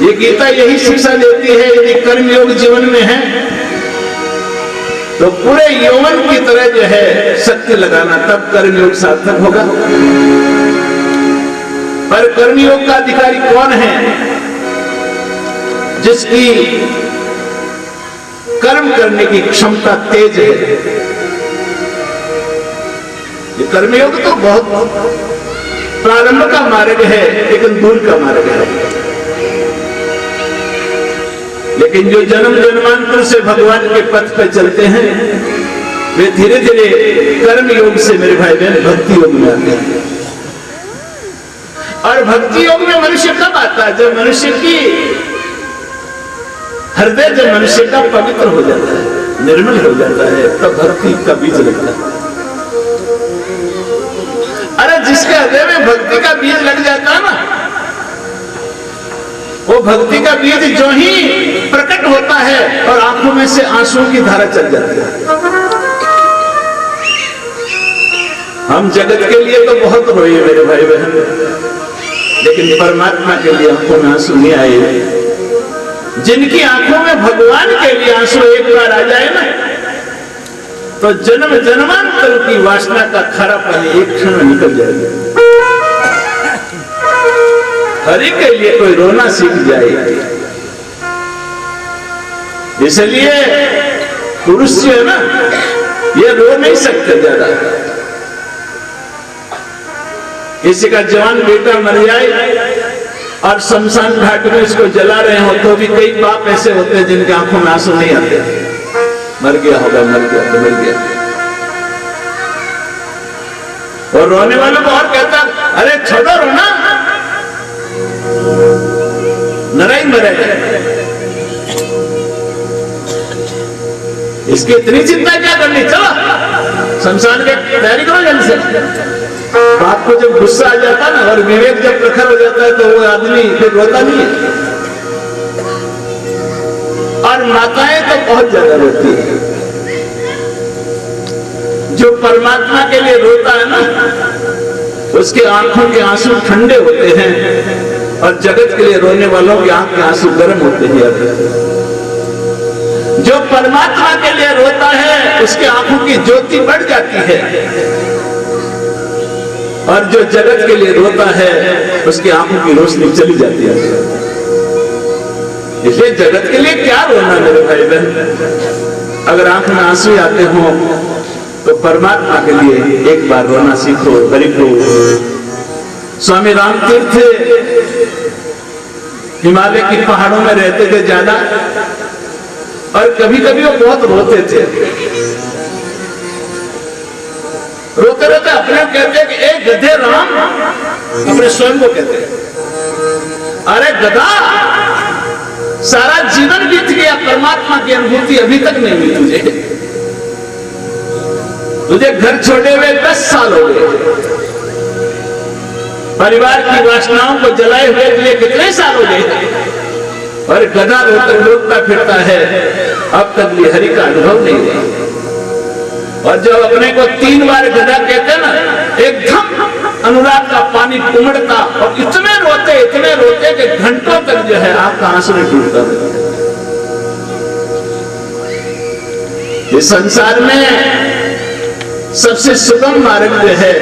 ये गीता यही शिक्षा देती है, यदि कर्मयोग जीवन में है तो पूरे यौवन की तरह जो है सत्य लगाना, तब कर्मयोग सार्थक होगा। पर कर्मयोग का अधिकारी कौन है? जिसकी कर्म करने की क्षमता तेज है। ये कर्मयोग तो बहुत प्रारंभ का मार्ग है, लेकिन दूर का मार्ग है। लेकिन जो जन्म जन्मांतर से भगवान के पथ पर चलते हैं, वे धीरे धीरे कर्म योग से मेरे भाई बहन भक्ति योग में आते हैं। और भक्ति योग में मनुष्य कब आता है? जब मनुष्य की हृदय, जब मनुष्य का पवित्र हो जाता है, निर्मल हो जाता है, तब भक्ति का बीज लगता है। अरे जिसके हृदय में भक्ति का बीज लग जाता है ना, वो भक्ति का बीज जो ही प्रकट होता है और आंखों में से आंसुओं की धारा चल जाती है। हम जगत के लिए तो बहुत रोए मेरे भाई बहन, लेकिन परमात्मा के लिए आंखों में आंसू नहीं आए। जिनकी आंखों में भगवान के लिए आंसू एक बार आ जाए ना, तो जन्म जन्मांतर की वासना का खारा पानी एक क्षण में निकल जाएगा। हरि के लिए कोई रोना सीख जाए। इसलिए पुरुष जो है ना, ये रो नहीं सकते ज्यादा। किसी का जवान बेटा मर जाए और शमशान घाट में इसको जला रहे हो, तो भी कई बाप ऐसे होते हैं जिनके आंखों में आंसू नहीं आते। मर गया होगा, मर गया तो मर गया। और रोने वालों को और कहता, अरे छोड़ो रोना, नराई मरेगा। इसकी इतनी चिंता क्या करनी, चलो शमशान की तैयारी करो जल्दी से। बाप को जब गुस्सा आ जाता ना और विवेक जब प्रखर हो जाता है, तो वो आदमी फिर रोता नहीं है। और माताएं तो बहुत ज्यादा रोती है। जो परमात्मा के लिए रोता है ना, उसके आंखों के आंसू ठंडे होते हैं, और जगत के लिए रोने वालों की आंख के आंसू गर्म होते हैं। जो परमात्मा के लिए रोता है, उसके आंखों की ज्योति बढ़ जाती है, और जो जगत के लिए रोता है, उसकी आंखों की रोशनी चली जाती है। इसलिए जगत के लिए क्या रोना मेरे भाई बहन। अगर आंख में आंसू आते हो तो परमात्मा के लिए एक बार रोना सीखो, गरीब को। स्वामी राम तीर्थ हिमालय की पहाड़ों में रहते थे ज्यादा, और कभी कभी वो बहुत रोते थे। रोते रोते अपने कहते कि ए गधे राम, अपने स्वयं को कहते, अरे गधा, सारा जीवन बीत गया, परमात्मा की अनुभूति अभी तक नहीं हुई तुझे। तुझे घर छोड़े हुए 10 साल हो गए, परिवार की वासनाओं को जलाए हुए तुझे कितने साल हो गए, और गधा रोता फिरता है, अब तक भी हरि का अनुभव नहीं हुआ। और जब अपने को 3 बार गधा कहते ना, एकदम अनुराग का पानी उमड़ता, और इतने रोते कि घंटों तक जो है आपका आंसू नहीं टूटता। इस संसार में सबसे सुगम मार्ग जो है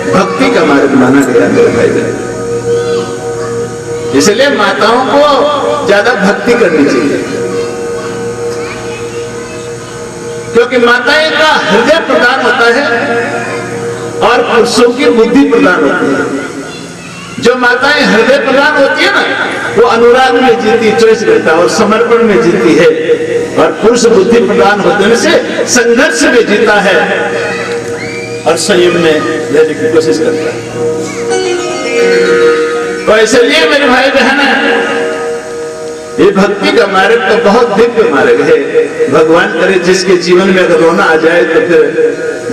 भक्ति का मार्ग माना गया मेरे भाई बहन। इसलिए माताओं को ज्यादा भक्ति करनी चाहिए, क्योंकि माताएं का हृदय प्रदान होता है और पुरुषों की बुद्धि प्रदान होती है। जो माताएं हृदय प्रदान होती है ना, वो अनुराग में जीती, चॉइस रहता है, और समर्पण में जीती है। और पुरुष बुद्धि प्रदान होने से संघर्ष में जीता है और संयम में रहने की कोशिश करता है। तो इसलिए मेरे भाई बहन, ये भक्ति का मार्ग तो बहुत दिव्य मार्ग है। भगवान करे जिसके जीवन में अगर रोना आ जाए तो फिर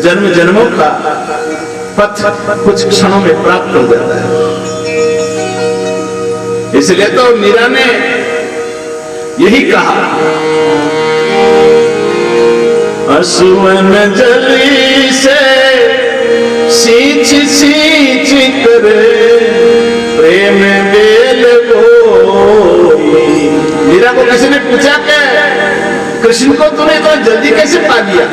जन्म जन्मों का पथ कुछ क्षणों में प्राप्त हो जाता है। इसलिए तो मीरा ने यही कहा, असुवन जली से सींच सींच करे प्रेम बेल बोई, मीरा को किसी ने पूछा कि कृष्ण को तूने इतना जल्दी कैसे पा लिया?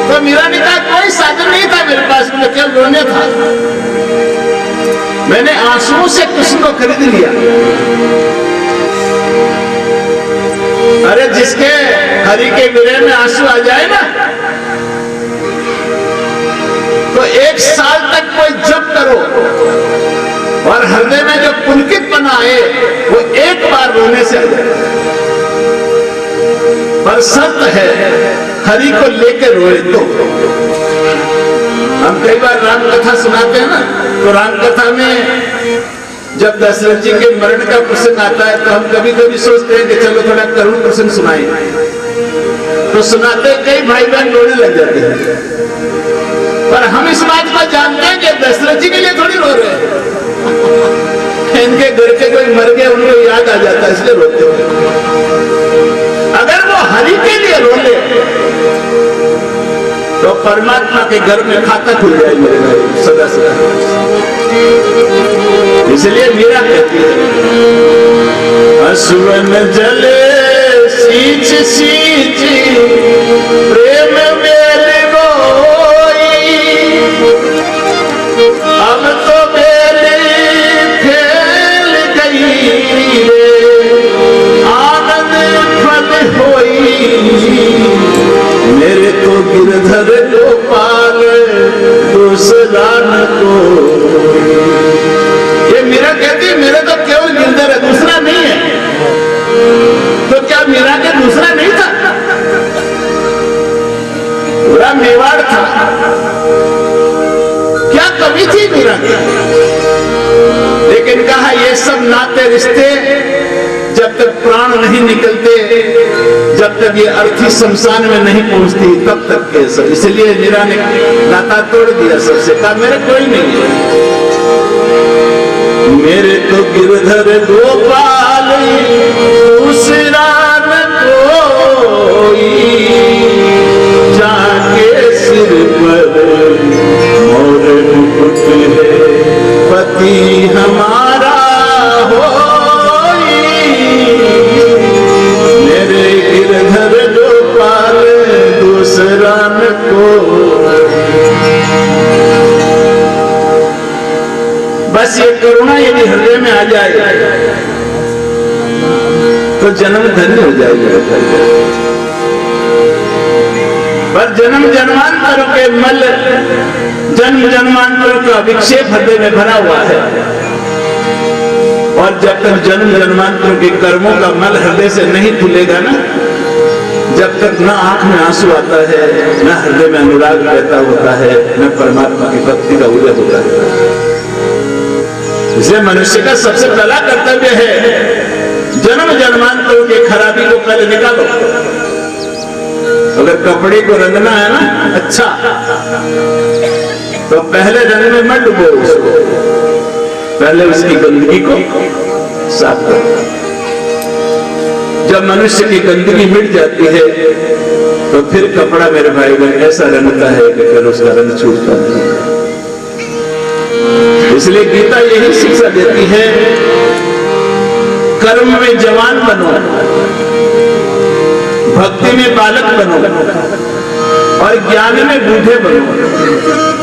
तो मीरा ने कहा कोई साधन नहीं था मेरे पास, मुझे केवल रोने था। मैंने आंसुओं से कृष्ण को खरीद लिया। अरे जिसके हरि के विरह में आंसू आ जाए ना, तो 1 साल तक कोई जप करो और हृदय में जो पुलकित बना है वो एक बार रोने से आ जाए। पर शर्त है हरि को लेकर रोए तो। हम कई बार राम कथा सुनाते हैं ना, तो राम कथा में जब दशरथ जी के मरण का प्रसंग आता है तो हम कभी कभी सोचते हैं कि चलो थोड़ा करुण प्रसंग सुनाएं, तो सुनाते कई भाई बहन रोने लग जाते हैं। पर हम इस बात को जानते हैं कि दशरथ जी के लिए थोड़ी रो रहे हैं, इनके घर के कोई मर गए उनको याद आ जाता है इसलिए रोते हैं। अगर वो हरि के लिए रो ले तो परमात्मा के घर में खाता खुल जाए मेरे भाई सदा सदा। इसलिए मीरा कहती है असुवन जले सींच सींच प्रेम मेल गोई, अब तो मेरी फैल गई रे आनंद फल होई, मेरे तो गिरधर गोपाल दूसरा न को। ये मीरा कहती है मेरे तो केवल गिरधर है, दूसरा नहीं है। तो क्या मीरा के दूसरा नहीं था? पूरा मेवाड़ था। क्या कमी थी मीरा की? लेकिन कहा ये सब नाते रिश्ते जब तक प्राण नहीं निकलते, जब तक ये अर्थी शमशान में नहीं पहुंचती तब तक के सब। इसलिए मीरा ने नाता तोड़ दिया सबसे, कहा मेरे कोई नहीं है, मेरे तो गिरधर गोपाल दूसरा न कोई, जाके सिर पर मोर मुकुट है पति हमारा होई, मेरे गिरधर गोपाल दूसरा न कोई। बस ये करुणा यदि हृदय में आ जाए तो जन्म धन्य हो जाएगा। पर जन्म जन्मांतरों के मल, जन्म जन्मांतरों का विक्षेप हृदय में भरा हुआ है, और जब तक जन्म जन्मांतरों के कर्मों का मल हृदय से नहीं धुलेगा ना, जब तक न आंख में आंसू आता है, न हृदय में अनुराग रहता होता है, न परमात्मा की भक्ति का उदय होता है। इसलिए मनुष्य का सबसे पहला कर्तव्य है जन्म जन्मांतरों की खराबी को पहले निकालो। अगर कपड़े को रंगना है ना अच्छा, तो पहले रंग में मत डुबो उसको, पहले उसकी गंदगी को साफ करो। जब मनुष्य की गंदगी मिट जाती है तो फिर कपड़ा मेरे भाई बहन ऐसा रंगता है कि फिर उसका रंग छूटता नहीं। इसलिए गीता यही शिक्षा देती है, कर्म में जवान बनो, भक्ति में बालक बनो और ज्ञान में बूढ़े बनो।